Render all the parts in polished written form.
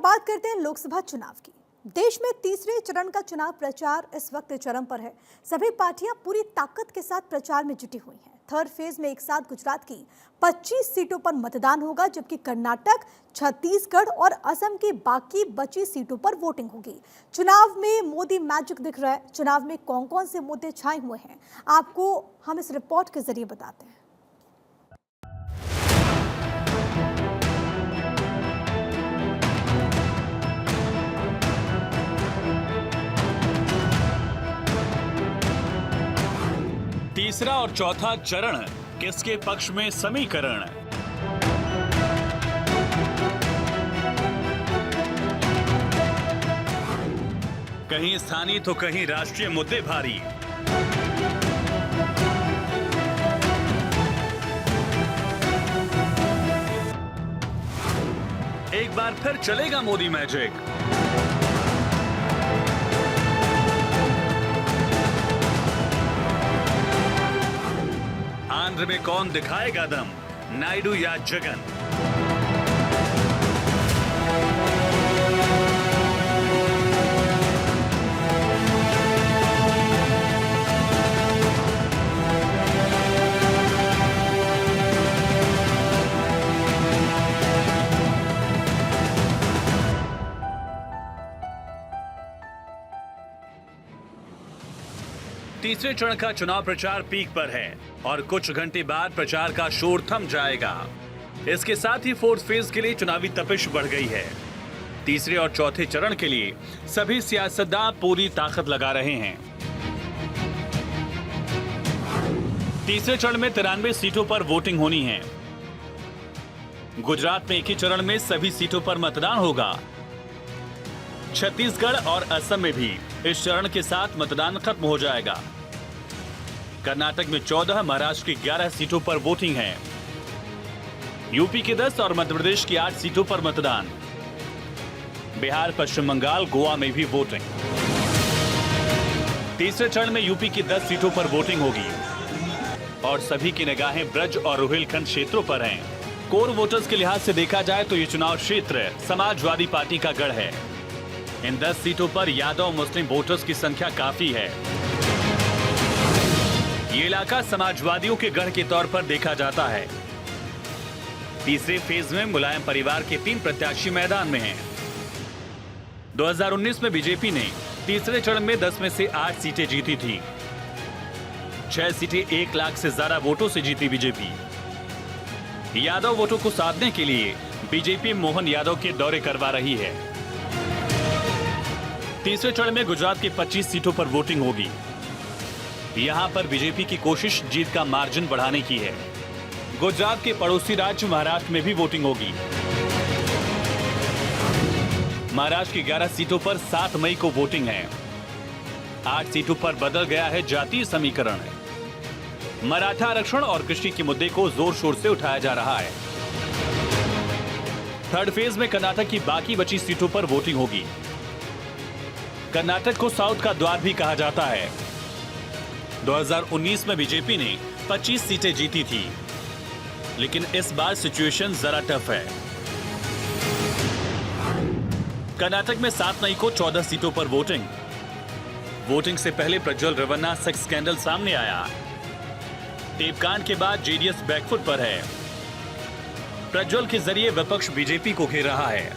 बात करते हैं लोकसभा चुनाव की। देश में तीसरे चरण का चुनाव प्रचार इस वक्त चरम पर है। सभी पार्टियां पूरी ताकत के साथ प्रचार में जुटी हुई हैं। थर्ड फेज में एक साथ गुजरात की 25 सीटों पर मतदान होगा, जबकि कर्नाटक, छत्तीसगढ़ और असम की बाकी बची सीटों पर वोटिंग होगी। चुनाव में मोदी मैजिक दिख रहा है। चुनाव में कौन कौन से मुद्दे छाए हुए हैं, आपको हम इस रिपोर्ट के जरिए बताते हैं। तीसरा और चौथा चरण किसके पक्ष में समीकरण? कहीं स्थानीय तो कहीं राष्ट्रीय मुद्दे भारी। एक बार फिर चलेगा मोदी मैजिक। आंध्र में कौन दिखाएगा दम, नायडू या जगन? तीसरे चरण का चुनाव प्रचार पीक पर है और कुछ घंटे बाद प्रचार का शोर थम जाएगा। इसके साथ ही फोर्थ फेज के लिए चुनावी तपिश बढ़ गई है। तीसरे और चौथे चरण के लिए सभी सियासतदान पूरी ताकत लगा रहे हैं। तीसरे चरण में 93 सीटों पर वोटिंग होनी है। गुजरात में एक ही चरण में सभी सीटों पर मतदान होगा। छत्तीसगढ़ और असम में भी इस चरण के साथ मतदान खत्म हो जाएगा। कर्नाटक में 14, महाराष्ट्र की 11 सीटों पर वोटिंग है। यूपी की 10 और मध्य प्रदेश की 8 सीटों पर मतदान। बिहार, पश्चिम बंगाल, गोवा में भी वोटिंग। तीसरे चरण में यूपी की 10 सीटों पर वोटिंग होगी और सभी की निगाहें ब्रज और रोहिलखंड क्षेत्रों पर हैं। कोर वोटर्स के लिहाज से देखा जाए तो ये चुनाव क्षेत्र समाजवादी पार्टी का गढ़ है। इन 10 सीटों पर यादव मुस्लिम वोटर्स की संख्या काफी है। ये इलाका समाजवादियों के गढ़ के तौर पर देखा जाता है। तीसरे फेज में मुलायम परिवार के 3 प्रत्याशी मैदान में हैं। 2019 में बीजेपी ने तीसरे चरण में 10 में से 8 सीटें जीती थी। 6 सीटें 1 लाख से ज्यादा वोटों से जीती बीजेपी। यादव वोटों को साधने के लिए बीजेपी मोहन यादव के दौरे करवा रही है। तीसरे चरण में गुजरात की 25 सीटों पर वोटिंग होगी। यहां पर बीजेपी की कोशिश जीत का मार्जिन बढ़ाने की है। गुजरात के पड़ोसी राज्य महाराष्ट्र में भी वोटिंग होगी। महाराष्ट्र की 11 सीटों पर 7 मई को वोटिंग है। 8 सीटों पर बदल गया है जातीय समीकरण। मराठा आरक्षण और कृषि के मुद्दे को जोर शोर से उठाया जा रहा है। थर्ड फेज में कर्नाटक की बाकी बची सीटों पर वोटिंग होगी। कर्नाटक को साउथ का द्वार भी कहा जाता है। 2019 में बीजेपी ने 25 सीटें जीती थी, लेकिन इस बार सिचुएशन जरा टफ है। कर्नाटक में 7 मई को 14 सीटों पर वोटिंग। वोटिंग से पहले प्रज्वल रेवन्ना सेक्स स्कैंडल सामने आया। टेपकांड के बाद जेडीएस बैकफुट पर है। प्रज्वल के जरिए विपक्ष बीजेपी को घेर रहा है।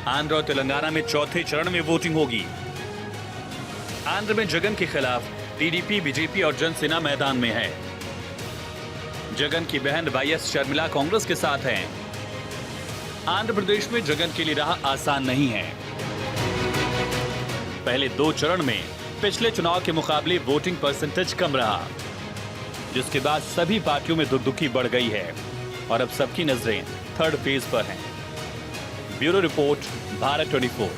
आंध्र और तेलंगाना में चौथे चरण में वोटिंग होगी। आंध्र में जगन के खिलाफ टीडीपी, बीजेपी और जनसेना मैदान में है। जगन की बहन वाईएस शर्मिला कांग्रेस के साथ हैं। आंध्र प्रदेश में जगन के लिए राह आसान नहीं है। पहले 2 चरण में पिछले चुनाव के मुकाबले वोटिंग परसेंटेज कम रहा, जिसके बाद सभी पार्टियों में दुखी बढ़ गई है और अब सबकी नजरें थर्ड फेज पर हैं। Bureau report, Bharat 24।